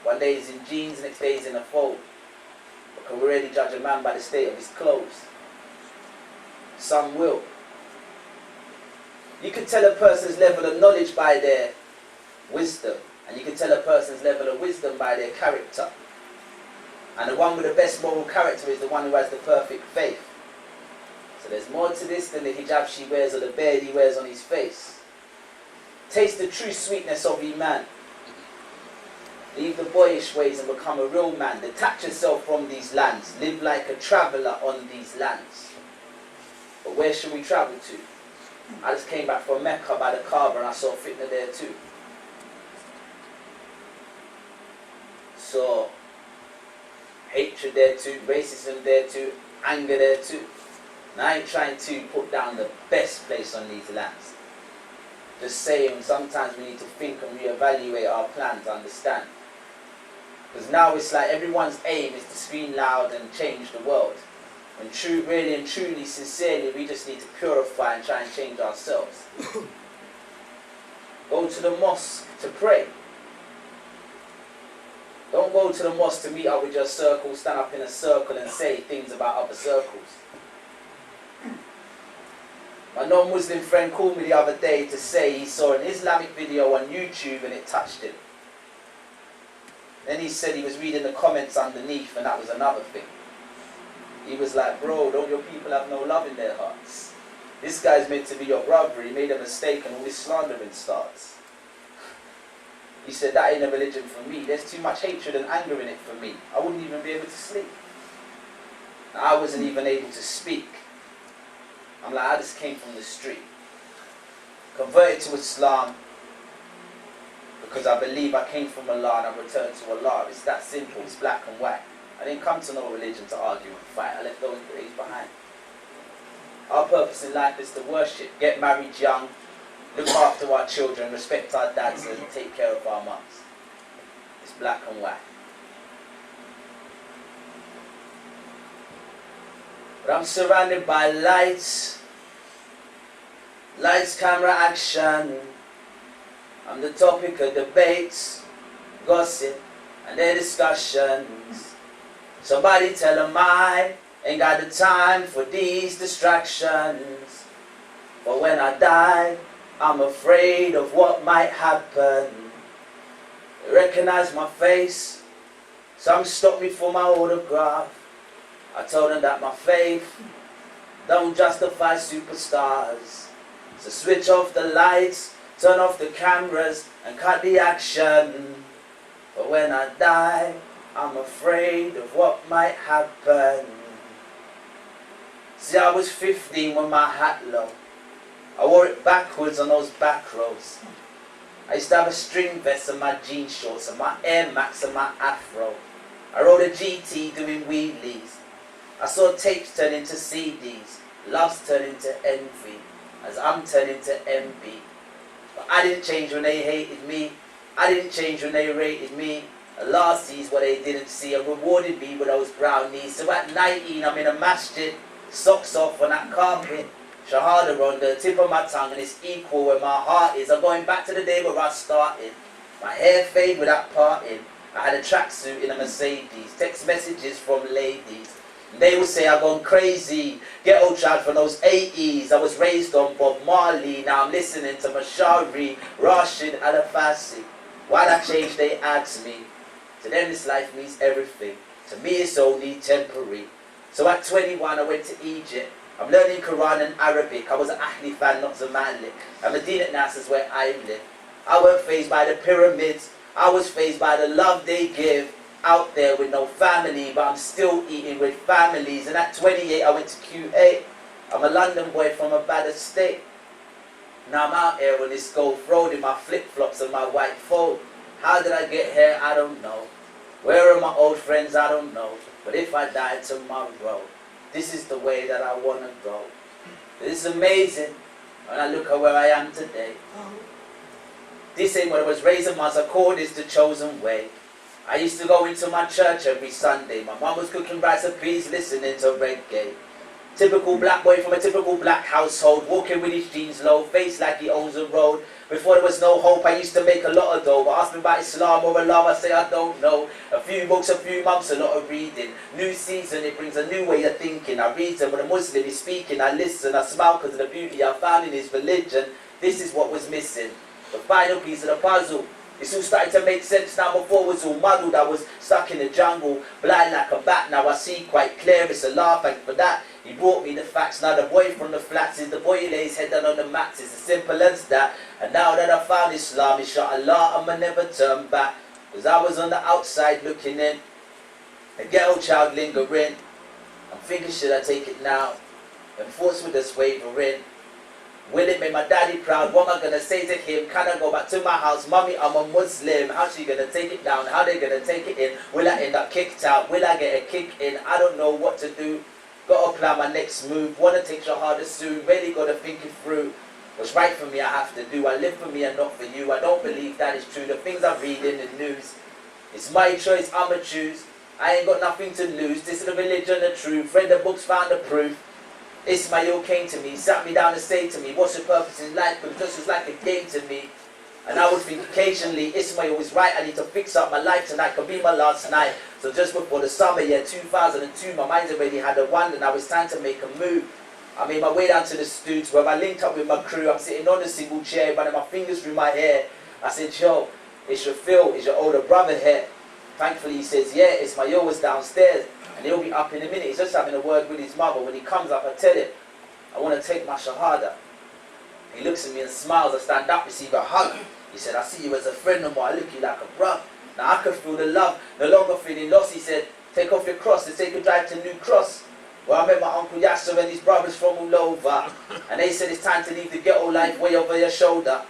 One day he's in jeans, the next day he's in a fold. Because we already judge a man by the state of his clothes. Some will. You can tell a person's level of knowledge by their wisdom. And you can tell a person's level of wisdom by their character. And the one with the best moral character is the one who has the perfect faith. So there's more to this than the hijab she wears or the beard he wears on his face. Taste the true sweetness of Iman. Leave the boyish ways and become a real man. Detach yourself from these lands. Live like a traveller on these lands. But where should we travel to? I just came back from Mecca by the Kaaba and I saw fitna there too. Saw hatred there too, racism there too, anger there too. And I ain't trying to put down the best place on these lands. Just saying sometimes we need to think and reevaluate our plans, understand. Because now it's like everyone's aim is to scream loud and change the world. When really and truly, sincerely, we just need to purify and try and change ourselves. Go to the mosque to pray. Don't go to the mosque to meet up with your circle, stand up in a circle and say things about other circles. My non-Muslim friend called me the other day to say he saw an Islamic video on YouTube and it touched him. Then he said he was reading the comments underneath and that was another thing. He was like, bro, don't your people have no love in their hearts? This guy's meant to be your brother, he made a mistake and all this slandering starts. He said, that ain't a religion for me. There's too much hatred and anger in it for me. I wouldn't even be able to sleep. I wasn't even able to speak. I'm like, I just came from the street. Converted to Islam because I believe I came from Allah and I returned to Allah. It's that simple. It's black and white. I didn't come to no religion to argue and fight. I left those days behind. Our purpose in life is to worship, get married young, look after our children, respect our dads and take care of our mums. It's black and white. But I'm surrounded by lights, camera, action. I'm the topic of debates, gossip, and their discussions. Somebody tell them I ain't got the time for these distractions. But when I die, I'm afraid of what might happen. They recognize my face. Some stop me for my autograph. I told them that my faith don't justify superstars. So switch off the lights, turn off the cameras, and cut the action. But when I die, I'm afraid of what might happen. See, I was 15 when my hat low. I wore it backwards on those back rows. I used to have a string vest and my jean shorts and my Air Max and my afro. I rode a GT doing wheelies. I saw tapes turn into CDs, loves turn into envy, as I'm turning to envy. But I didn't change when they hated me. I didn't change when they rated me. Allah sees what they didn't see and rewarded me with those brown knees. So at 19 I'm in a masjid, socks off on that carpet, Shahada on the tip of my tongue and it's equal where my heart is. I'm going back to the day where I started. My hair fade without parting. I had a tracksuit in a Mercedes, text messages from ladies. They would say I've gone crazy, ghetto child from those 80s. I was raised on Bob Marley, now I'm listening to Mashari, Rashid, Alafasi. Why'd I change, they ask me. To them this life means everything. To me it's only temporary. So at 21 I went to Egypt. I'm learning Quran and Arabic. I was an Ahli fan, not Zamanlik. And Madina Masjid is where I live. I weren't fazed by the pyramids. I was fazed by the love they give. Out there with no family, but I'm still eating with families. And at 28 I went to QA. I'm a London boy from a bad estate. Now I'm out here on this Gulf Road in my flip-flops and my white fold. How did I get here? I don't know. Where are my old friends? I don't know. But if I die tomorrow, this is the way that I want to go. This is amazing when I look at where I am today. This ain't what I was raised on. I call this the chosen way. I used to go into my church every Sunday. My mum was cooking rice and peas, listening to reggae. Typical black boy from a typical black household, walking with his jeans low, face like he owns a road. Before there was no hope, I used to make a lot of dough. But ask me about Islam or Allah, I say I don't know. A few books, a few months, a lot of reading. New season, it brings a new way of thinking. I read them when a Muslim is speaking. I listen, I smile because of the beauty I found in his religion. This is what was missing. The final piece of the puzzle. It's all starting to make sense now. Before it was all muddled. I was stuck in the jungle, blind like a bat. Now I see quite clear. It's a laugh, thank for that. He brought me the facts. Now the boy from the flats is the boy who lays head down on the mats. It's as simple as that. And now that I found Islam, inshallah, I'ma never turn back. Cause I was on the outside looking in, a ghetto child lingering. I'm thinking, should I take it now? And thoughts were just wavering. Will it make my daddy proud? What am I gonna say to him? Can I go back to my house? Mommy, I'm a Muslim. How's she gonna take it down? How they gonna take it in? Will I end up kicked out? Will I get a kick in? I don't know what to do. Gotta plan my next move. Wanna take Shahada soon. Really gotta think it through. What's right for me I have to do. I live for me and not for you. I don't believe that is true. The things I read in the news. It's my choice, I'ma choose. I ain't got nothing to lose. This is the religion, the truth. Read the books, found the proof. Ismail came to me, sat me down and said to me, what's your purpose in life? Because this was like a game to me. And I would think occasionally, Ismail was right, I need to fix up my life tonight, could be my last night. So just before the summer year 2002, my mind's already had a wonder, now it's time to make a move. I made my way down to the studio where I linked up with my crew. I'm sitting on a single chair, running my fingers through my hair. I said, yo, it's your Phil, it's your older brother here. Thankfully he says, yeah, Ismail was downstairs. And he'll be up in a minute. He's just having a word with his mother. When he comes up, I tell him, I want to take my shahada. He looks at me and smiles. I stand up, receive a hug. He said, I see you as a friend of mine. I look at you like a bruv. Now I can feel the love, no longer feeling lost. He said, take off your cross and take a drive to New Cross, where I met my Uncle Yasser and his brothers from all over. And they said it's time to leave the ghetto life way over your shoulder.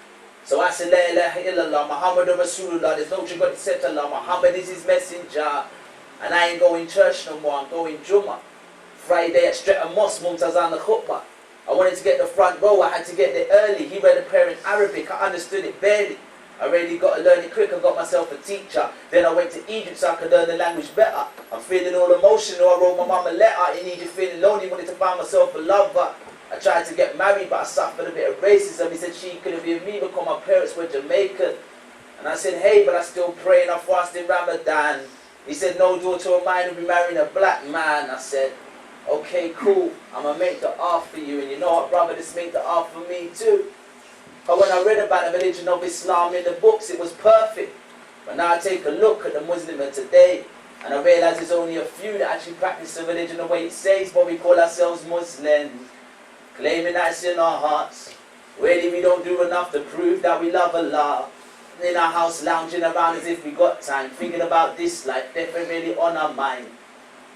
So I said, La ilaha illallah, Muhammad Rasulullah. There's no true God except Allah. Muhammad is his messenger. And I ain't going church no more, I'm going Jummah. Friday at Streatham Mosque, Mumtazan the Khutbah. I wanted to get the front row, I had to get there early. He read a prayer in Arabic, I understood it barely. I really got to learn it quick, I got myself a teacher. Then I went to Egypt so I could learn the language better. I'm feeling all emotional, I wrote my mum a letter. In Egypt feeling lonely, wanted to find myself a lover. I tried to get married but I suffered a bit of racism. He said she couldn't be with me because my parents were Jamaican. And I said, hey, but I still pray and I fast in Ramadan. He said, no daughter of mine will be marrying a black man. I said, okay, cool. I'm going to make the art for you. And you know what, brother, this made the art for me too. But when I read about the religion of Islam in the books, it was perfect. But now I take a look at the Muslim of today, and I realize there's only a few that actually practice the religion the way it says, but we call ourselves Muslims, claiming that it's in our hearts. Really, we don't do enough to prove that we love Allah. In our house lounging around as if we got time, thinking about this life, definitely on our mind.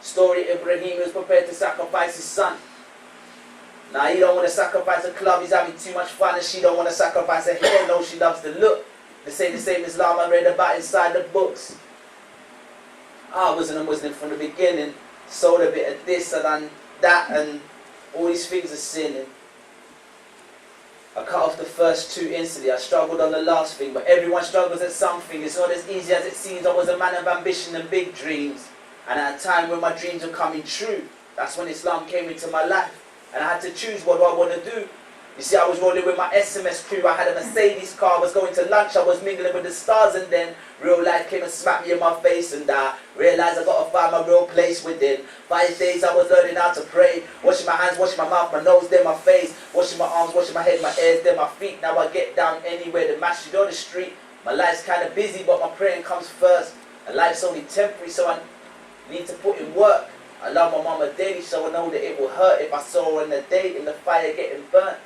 Story Ibrahim was prepared to sacrifice his son. Now he don't want to sacrifice a club, he's having too much fun, and she don't want to sacrifice her hair, no, she loves the look. They say the same Islam I read about inside the books. I wasn't a Muslim from the beginning, sold a bit of this and that, and all these things are sinning. I cut off the first two instantly. I struggled on the last thing, but everyone struggles at something. It's not as easy as it seems. I was a man of ambition and big dreams, and at a time when my dreams were coming true, that's when Islam came into my life, and I had to choose, what do I want to do? You see, I was rolling with my SMS crew. I had a Mercedes car. I was going to lunch. I was mingling with the stars, and then real life came and smacked me in my face, and I realized I got to find my real place within. 5 days I was learning how to pray, washing my hands, washing my mouth, my nose, then my face, washing my arms, washing my head, my ears, then my feet. Now I get down anywhere, the masjid or the street. My life's kind of busy, but my praying comes first. And life's only temporary, so I need to put in work. I love my mama daily, so I know that it will hurt if I saw her in the day in the fire getting burnt.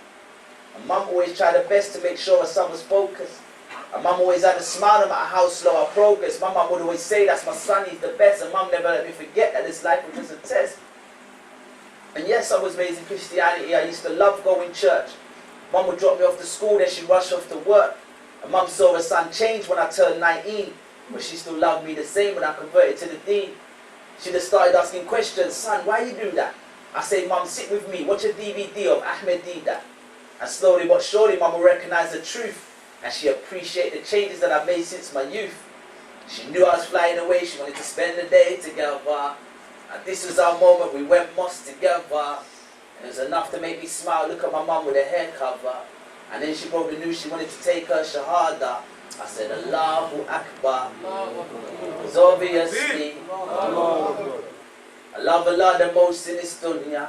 And mum always tried her best to make sure her son was focused. And mum always had a smile no matter how slow I progress. My mum would always say, that's my son, he's the best. And mum never let me forget that this life was just a test. And yes, I was raised in Christianity. I used to love going to church. Mum would drop me off to school, then she'd rush off to work. And mum saw her son change when I turned 19. But she still loved me the same when I converted to the deen. She just started asking questions. Son, why you do that? I say, Mum, sit with me. Watch a DVD of Ahmed Deedat. And slowly but surely, Mum will recognize the truth. And she appreciated the changes that I've made since my youth. She knew I was flying away. She wanted to spend the day together. And this was our moment. We went mosque together. It was enough to make me smile, look at my mum with a hair cover. And then she probably knew she wanted to take her shahada. I said, Allahu Akbar. Because obviously, I love Allah the most in this dunya.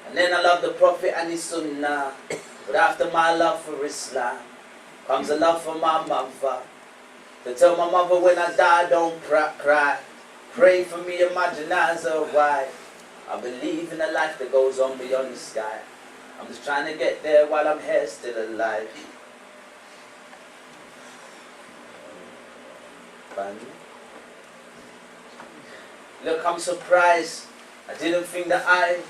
And then I love the Prophet and his sunnah. But after my love for Islam, comes a love for my mother. To tell my mother when I die, don't cry. Pray for me and my janazah wife. I believe in a life that goes on beyond the sky. I'm just trying to get there while I'm here still alive. Look, I'm surprised. I didn't think that I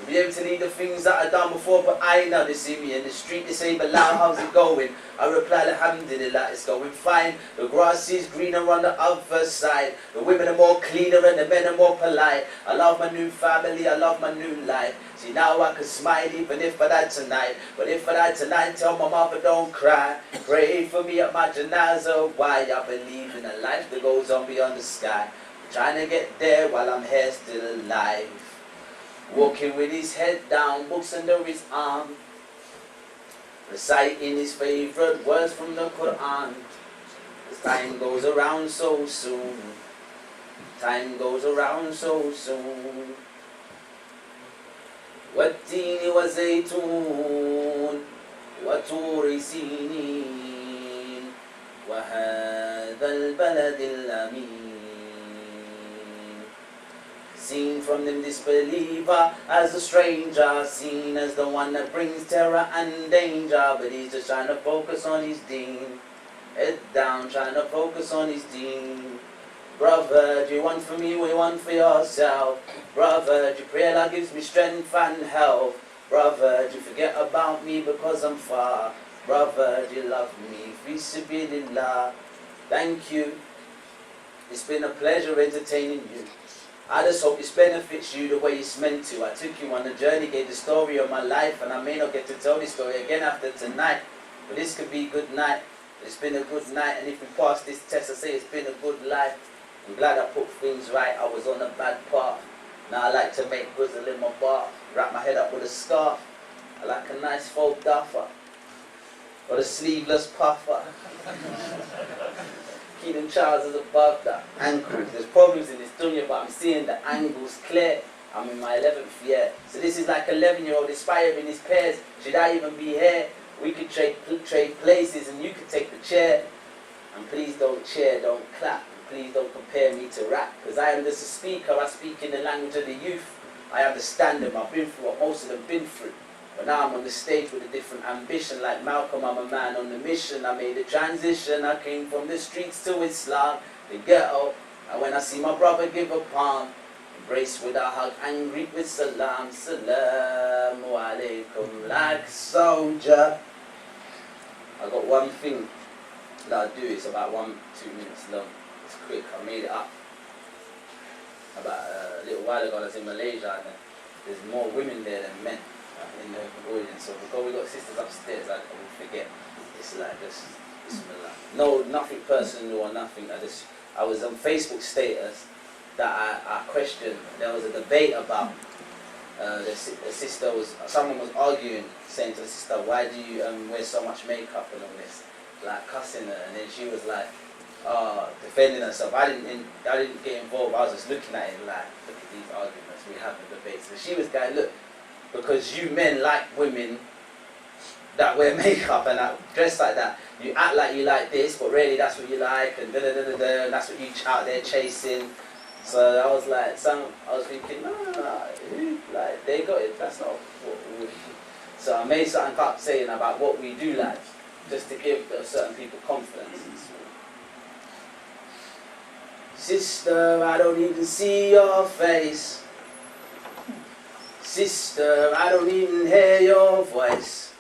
would be able to lead the things that I've done before, but I know they see me in the street, they say, Bilal, how's it going? I reply, alhamdulillah, it's going fine. The grass is greener on the other side. The women are more cleaner and the men are more polite. I love my new family, I love my new life. See, now I can smile even if I die tonight. But if I die tonight, tell my mother don't cry. Pray for me at my janazah. Why? I believe in a life that goes on beyond the sky. I'm trying to get there while I'm here still alive. Walking with his head down, books under his arm, reciting his favorite words from the Quran. As time goes around so soon, time goes around so soon. والتين والزيتون وطور سينين وهذا البلد الأمين. Seen from the disbeliever as a stranger, seen as the one that brings terror and danger, but he's just trying to focus on his deen. Head down, trying to focus on his deen. Brother, do you want for me what you want for yourself? Brother, do you pray Allah gives me strength and health? Brother, do you forget about me because I'm far? Brother, do you love me? Fi sabilillah. Thank you. It's been a pleasure entertaining you. I just hope this benefits you the way it's meant to. I took you on a journey, gave the story of my life, and I may not get to tell this story again after tonight, but this could be a good night. It's been a good night, and if we pass this test, I say it's been a good life. I'm glad I put things right. I was on a bad path. Now I like to make guzzle in my bath, wrap my head up with a scarf. I like a nice faux duffer, or a sleeveless puffer. Keep them trousers above the ankles. There's problems in this dunya, but I'm seeing the angles clear. I'm in my 11th year. So this is like 11-year-old aspiring his pairs. Should I even be here? We could trade places and you could take the chair. And please don't cheer, don't clap. And please don't compare me to rap. Because I am just a speaker. I speak in the language of the youth. I understand them. I've been through what most of them been through. But now I'm on the stage with a different ambition. Like Malcolm, I'm a man on the mission. I made the transition. I came from the streets to Islam, the ghetto. And when I see my brother give a palm, embrace with a hug and greet with salam. Salamu alaikum, like soldier. I got one thing that I'll do. It's about 1-2 minutes long. It's quick. I made it up. About a little while ago, I was in Malaysia. And there's more women there than men in the audience. So because we got sisters upstairs, I won't forget. It's like just Bismillah. No, nothing personal or nothing. I was on Facebook status that I questioned. There was a debate about the sister someone was arguing, saying to the sister, why do you wear so much makeup and all this, like cussing her, and then she was like, defending herself. I didn't get involved. I was just looking at it like, look at these arguments we have in debates. So she was going, look, because you men like women that wear makeup and that dress like that, you act like you like this, but really that's what you like, and and that's what you out there chasing. So I was like, I was thinking, no, like they got it. That's not what we. So I made something up saying about what we do like, just to give certain people confidence. Sister, I don't even see your face. Sister, I don't even hear your voice.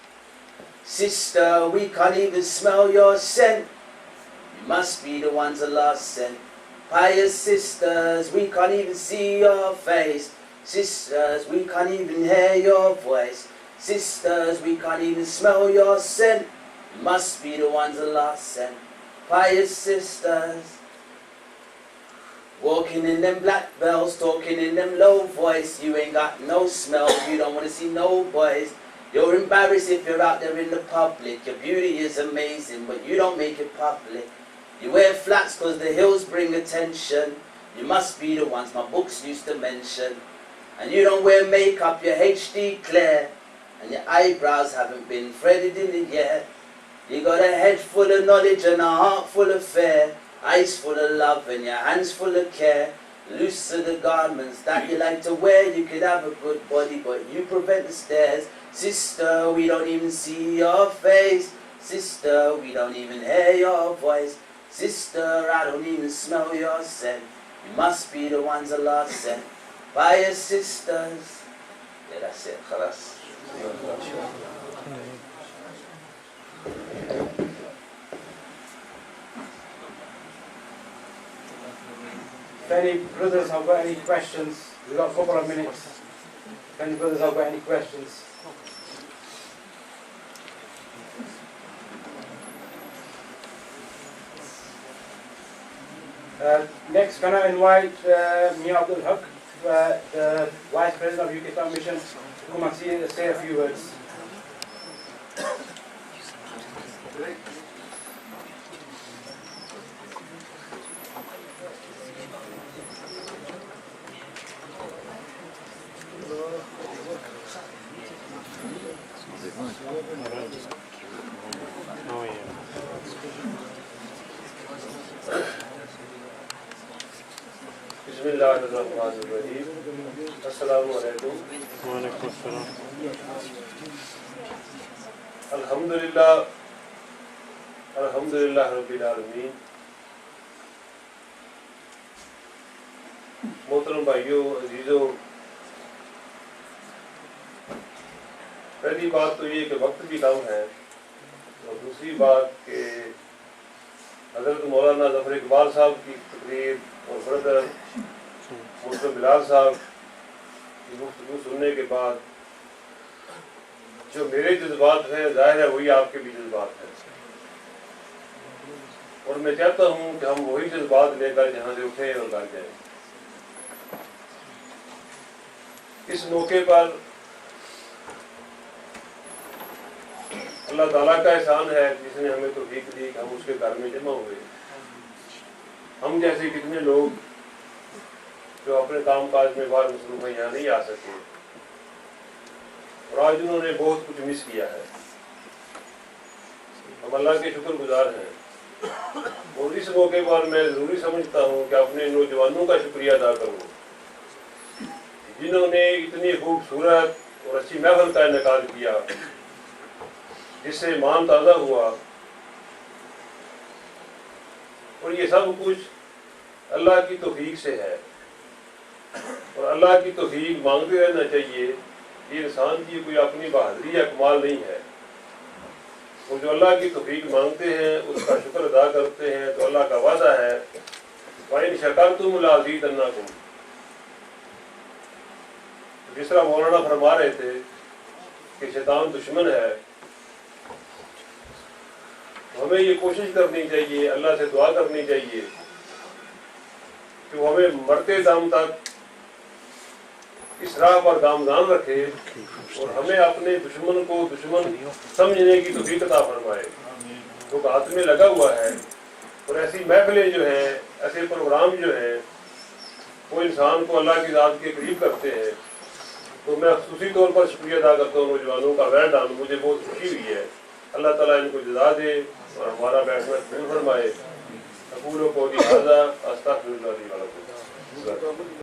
Sister, we can't even smell your scent. You must be the ones Allah sent. Pious sisters, we can't even see your face. Sisters, we can't even hear your voice. Sisters, we can't even smell your scent. You must be the ones Allah sent. Pious sisters. Walking in them black bells, talking in them low voice. You ain't got no smell, you don't want to see no boys. You're embarrassed if you're out there in the public. Your beauty is amazing, but you don't make it public. You wear flats cause the hills bring attention. You must be the ones my books used to mention. And you don't wear makeup, you're HD clear. And your eyebrows haven't been threaded in a year. You got a head full of knowledge and a heart full of fear. Eyes full of love and your hands full of care. Loose are the garments that you like to wear. You could have a good body but you prevent the stares. Sister, we don't even see your face. Sister, we don't even hear your voice. Sister, I don't even smell your scent. You must be the ones Allah sent by your sisters. Yeah, that's it. Khalas. If any brothers have got any questions, we've got a couple of minutes. If any brothers have got any questions. Next, can I invite Mia Abdul Haq, the Vice President of UKIM Mission, to come and say a few words. Bismillahirrahmanirrahim. Assalamu alaikum. Wa alaikum assalam. Alhamdulillah Rabbil Alameen. محترم بھائیوں، عزیزوں، پہلی بات تو یہ کہ وقت بھی کم ہے، اور دوسری بات کہ حضرت مولانا ظفر اقبال صاحب کی تقریر اور برادر مسلم بلال صاحب کی گفتگو سننے کے بعد جو میرے جذبات ہیں، ظاہر ہے وہی آپ کے بھی جذبات ہیں، اور میں چاہتا ہوں کہ ہم وہی جذبات لے کر جہاں سے اٹھیں اور گھر جائیں۔ اس موقع پر اللہ تعالیٰ کا احسان ہے جس نے ہمیں توفیق دی کہ ہم اس کے گھر میں جمع ہوئے۔ ہم جیسے کتنے لوگ جو اپنے کام کاج میں باہر مصروف ہیں یہاں نہیں آ سکے، اور آج انہوں نے بہت کچھ مس کیا ہے۔ ہم اللہ کے شکر گزار ہیں، اور اس موقع پر میں ضروری سمجھتا ہوں کہ اپنے نوجوانوں کا شکریہ ادا کروں جنہوں نے اتنی خوبصورت اور اچھی محفل کا انعقاد کیا جس سے ایمان تازہ ہوا، اور یہ سب کچھ اللہ کی توفیق سے ہے، اور اللہ کی توفیق مانگتے رہنا چاہیے۔ یہ انسان کی کوئی اپنی بہادری یا کمال نہیں ہے، اور جو اللہ کی توفیق مانگتے ہیں اس کا شکر ادا کرتے ہیں تو اللہ کا وعدہ ہے وَإِن شَكَرْتُمْ لَأَزِيدَنَّكُمْ۔ جس طرح مولانا فرما رہے تھے کہ شیطان دشمن ہے، ہمیں یہ کوشش کرنی چاہیے، اللہ سے دعا کرنی چاہیے کہ وہ ہمیں مرتے دم تک اس راہ پر گامزن رکھے، اور ہمیں اپنے دشمن کو دشمن سمجھنے کی توفیق عطا فرمائے جو ہاتھ میں لگا ہوا ہے۔ اور ایسی محفلیں جو ہیں، ایسے پروگرام جو ہیں، وہ انسان کو اللہ کی ذات کے قریب کرتے ہیں۔ تو میں خصوصی طور پر شکریہ ادا کرتا ہوں نوجوانوں کا، بیٹھنا مجھے بہت خوشی ہوئی ہے۔ اللہ تعالیٰ ان کو جزا دے اور ہمارا بیٹھنا قبول فرمائے۔ اقول قولی ھذا استغفر اللہ لی ولکم۔